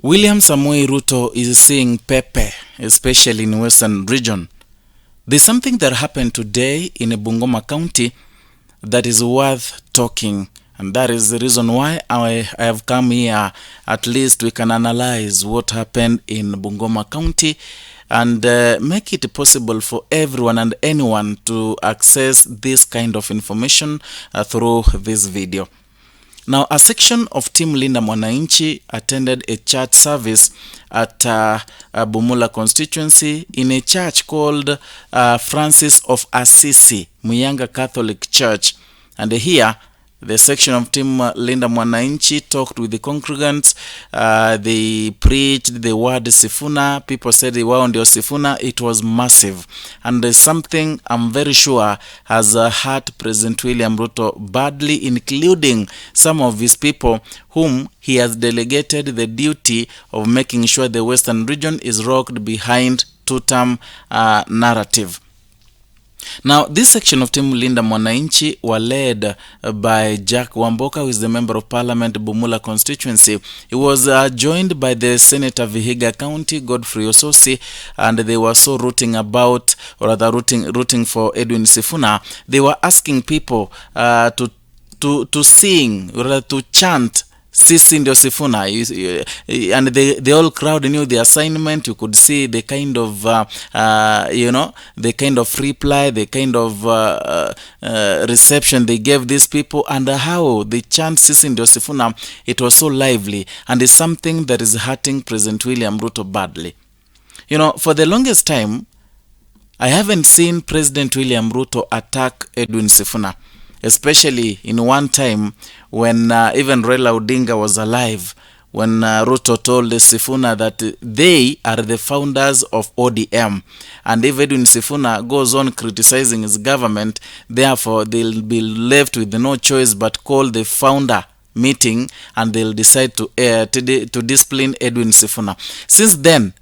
William Samoei Ruto is seeing Pepe, especially in Western region. There's something that happened today in Bungoma County that is worth talking, and that is the reason why I have come here. At least we can analyze what happened in Bungoma County and make it possible for everyone and anyone to access this kind of information through this video. Now, a section of Team Linda Mwananchi attended a church service at Bumula constituency in a church called Francis of Assisi, Muyanga Catholic Church. And here, the section of Team Linda Mwananchi talked with the congregants. They preached the word Sifuna. People said they were on the Sifuna. It was massive. And there's something I'm very sure has hurt President William Ruto badly, including some of his people whom he has delegated the duty of making sure the Western region is rocked behind two-term narrative. Now, this section of Team Linda Mwananchi were led by Jack Wamboka, who is the Member of Parliament, Bumula constituency. He was joined by the Senator Vihiga County, Godfrey Ososi, and they were so rooting for Edwin Sifuna. They were asking people to sing, or to chant Sisi ndio Sifuna, and the whole crowd knew the assignment. You could see the kind of the kind of reply, the kind of reception they gave these people, and how they chant Sisi ndio Sifuna. It was so lively, and it's something that is hurting President William Ruto badly. You know, for the longest time, I haven't seen President William Ruto attack Edwin Sifuna, especially in one time when even Raila Odinga was alive, when Ruto told Sifuna that they are the founders of ODM. And if Edwin Sifuna goes on criticizing his government, therefore they'll be left with no choice but call the founder meeting, and they'll decide to discipline Edwin Sifuna. Since then,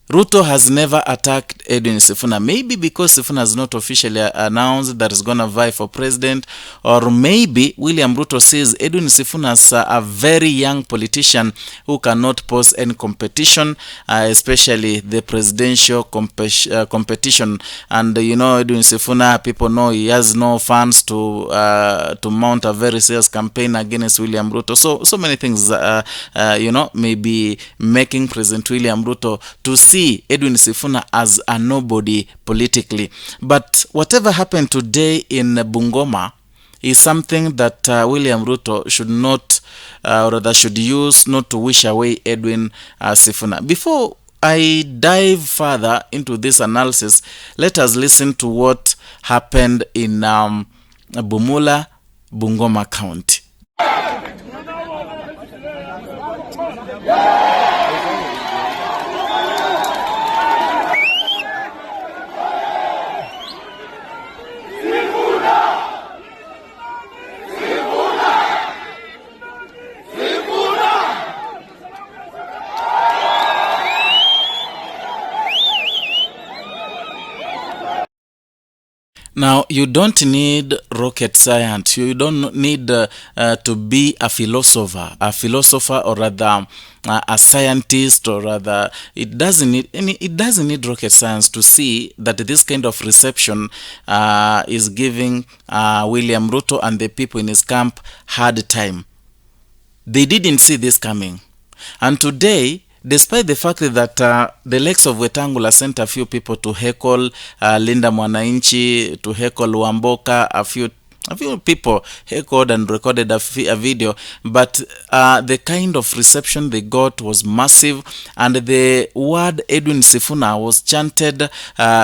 Ruto has never attacked Edwin Sifuna, maybe because Sifuna has not officially announced that he's going to vie for president, or maybe William Ruto sees Edwin Sifuna as a very young politician who cannot pose any competition, especially the presidential competition. And you know, Edwin Sifuna, people know he has no funds to mount a very serious campaign against William Ruto. So many things, maybe making President William Ruto to see Edwin Sifuna as a nobody politically. But whatever happened today in Bungoma is something that William Ruto should not, or rather should use not to wish away Edwin Sifuna. Before I dive further into this analysis, let us listen to what happened in Bumula, Bungoma County. Now, you don't need rocket science. You don't need to be a philosopher, or rather a scientist, or rather, it doesn't need rocket science to see that this kind of reception is giving William Ruto and the people in his camp hard time. They didn't see this coming, and today, despite the fact that the likes of Wetangula sent a few people to heckle Linda Mwananchi, to heckle Wamboka, a few people heckled and recorded a video, but the kind of reception they got was massive, and the word Edwin Sifuna was chanted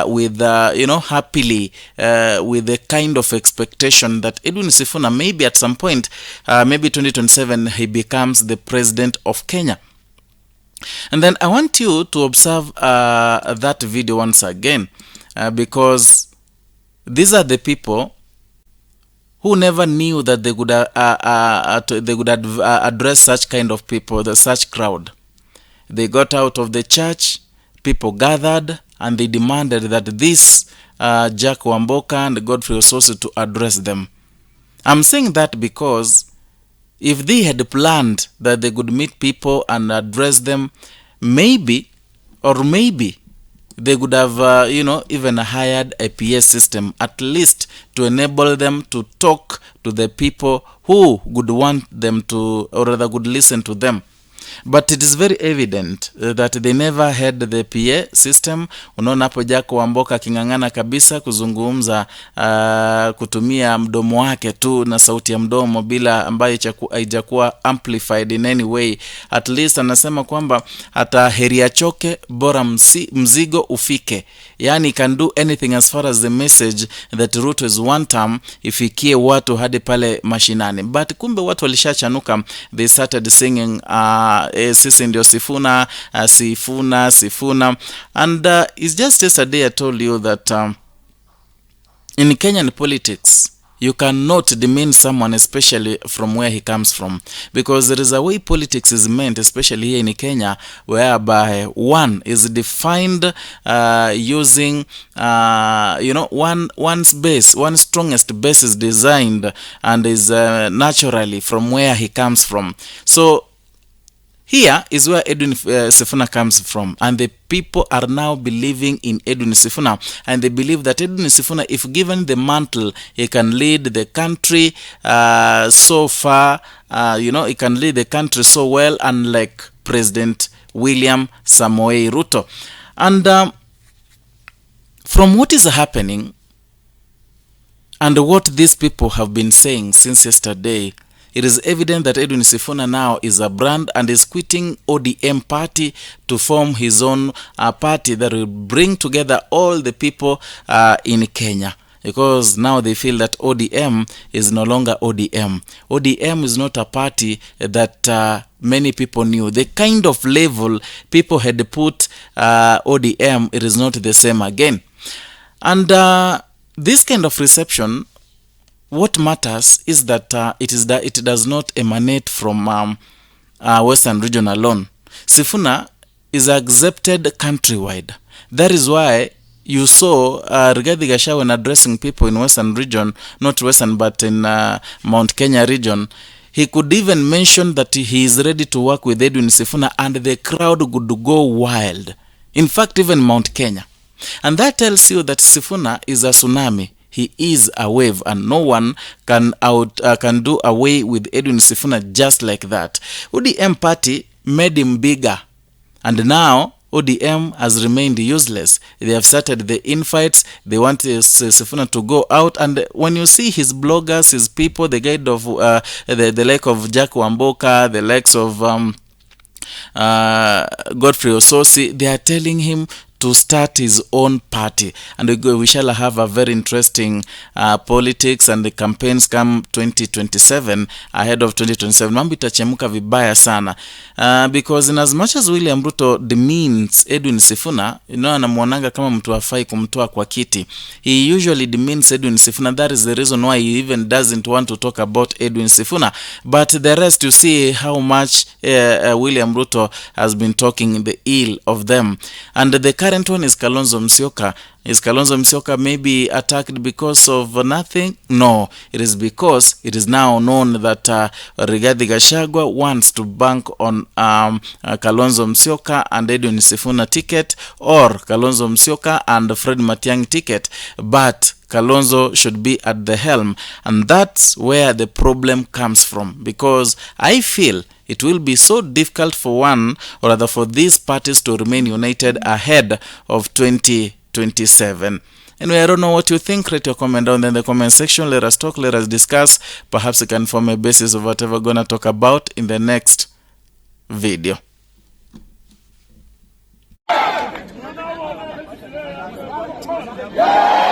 with happily, with the kind of expectation that Edwin Sifuna maybe at some point, maybe 2027, he becomes the president of Kenya. And then I want you to observe that video once again, because these are the people who never knew that they would address such kind of people, such crowd. They got out of the church, people gathered, and they demanded that this Jack Wamboka and Godfrey Ososi to address them. I'm saying that because If they had planned that they could meet people and address them, maybe they could have, even hired a PA system, at least to enable them to talk to the people who would want them to, or rather could listen to them. But it is very evident that they never had the PA system. Unaona hapo Jaco Wamboka aking'ang'ana kabisa kuzungumza, kutumia mdomo wake tu na sauti ya mdomo bila ambayo haijakuwa amplified in any way. At least anasema kwamba hata heri achoke bora mzigo ufike. Yani can do anything as far as the message that Ruto is one term ifikie watu hadi pale mashinani. But kumbe watu walishachanuka. They started singing sisi ndio Sifuna, Sifuna. And it's just yesterday I told you that in Kenyan politics, you cannot demean someone, especially from where he comes from, because there is a way politics is meant, especially here in Kenya, whereby one is defined using one's base, one's strongest base is designed and is naturally from where he comes from. So here is where Edwin Sifuna comes from, and the people are now believing in Edwin Sifuna, and they believe that Edwin Sifuna, if given the mantle, he can lead the country so far. He can lead the country so well, unlike President William Samoei Ruto. And from what is happening and what these people have been saying since yesterday, it is evident that Edwin Sifuna now is a brand and is quitting ODM party to form his own party that will bring together all the people in Kenya. Because now they feel that ODM is no longer ODM. ODM is not a party that many people knew. The kind of level people had put ODM, it is not the same again. And this kind of reception, what matters is that it does not emanate from Western region alone. Sifuna is accepted countrywide. That is why you saw Rigathi Gachagua when addressing people in Western region, not Western but in Mount Kenya region, he could even mention that he is ready to work with Edwin Sifuna, and the crowd would go wild. In fact, even Mount Kenya. And that tells you that Sifuna is a tsunami. He is a wave, and no one can do away with Edwin Sifuna just like that. ODM party made him bigger, and now ODM has remained useless. They have started the infights. They want Sifuna to go out, and when you see his bloggers, his people, the guide of the like of Jaco Wamboka, the likes of Godfrey Ososi, they are telling him to start his own party, and we shall have a very interesting politics and the campaigns come 2027, ahead of 2027. Mambo itachemuka vibaya sana, because in as much as William Ruto demeans Edwin Sifuna, anamuonanga kama mtu hafai kumtoa kwa kiti. He usually demeans Edwin Sifuna. That is the reason why he even doesn't want to talk about Edwin Sifuna. But the rest, you see how much William Ruto has been talking the ill of them. And the current one is Kalonzo Musyoka. Is Kalonzo Musyoka maybe attacked because of nothing? No, it is because it is now known that Rigathi Gachagua wants to bank on Kalonzo Musyoka and Edwin Sifuna ticket, or Kalonzo Musyoka and Fred Matiang'i ticket, but Kalonzo should be at the helm, and that's where the problem comes from, because I feel it will be so difficult for one, or rather for these parties, to remain united ahead of 2027. Anyway, I don't know what you think. Write your comment down in the comment section. Let us talk, let us discuss. Perhaps it can form a basis of whatever we're going to talk about in the next video. Yeah!